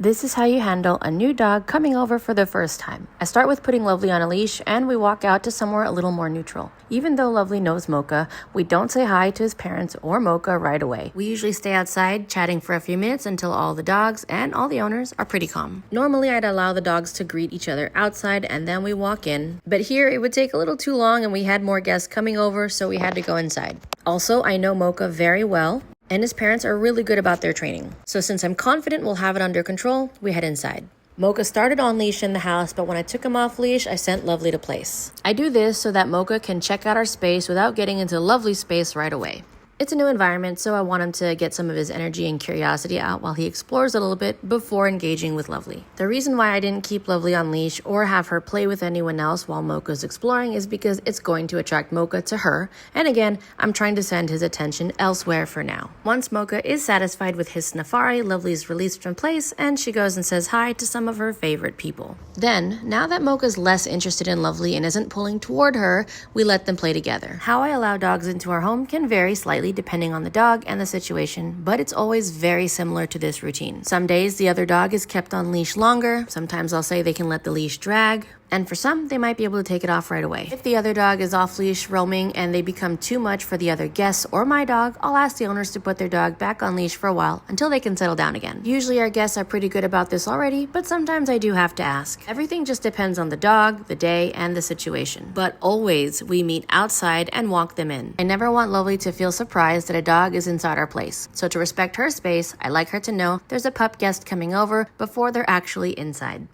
This is how you handle a new dog coming over for the first time. I start with putting Lovely on a leash and we walk out to somewhere a little more neutral. Even though Lovely knows Mocha, we don't say hi to his parents or Mocha right away. We usually stay outside chatting for a few minutes until all the dogs and all the owners are pretty calm. Normally I'd allow the dogs to greet each other outside and then we walk in. But here it would take a little too long and we had more guests coming over, so we had to go inside. Also, I know Mocha very well, and his parents are really good about their training. So since I'm confident we'll have it under control, we head inside. Mocha started on leash in the house, but when I took him off leash, I sent Lovely to place. I do this so that Mocha can check out our space without getting into Lovely's space right away. It's a new environment, so I want him to get some of his energy and curiosity out while he explores a little bit before engaging with Lovely. The reason why I didn't keep Lovely on leash or have her play with anyone else while Mocha's exploring is because it's going to attract Mocha to her, and again, I'm trying to send his attention elsewhere for now. Once Mocha is satisfied with his Snafari, Lovely is released from place, and she goes and says hi to some of her favorite people. Then, now that Mocha's less interested in Lovely and isn't pulling toward her, we let them play together. How I allow dogs into our home can vary slightly depending on the dog and the situation, but it's always very similar to this routine. Some days the other dog is kept on leash longer. Sometimes I'll say they can let the leash drag, and for some, they might be able to take it off right away. If the other dog is off leash roaming and they become too much for the other guests or my dog, I'll ask the owners to put their dog back on leash for a while until they can settle down again. Usually our guests are pretty good about this already, but sometimes I do have to ask. Everything just depends on the dog, the day, and the situation. But always, we meet outside and walk them in. I never want Lovely to feel surprised that a dog is inside our place. So to respect her space, I like her to know there's a pup guest coming over before they're actually inside.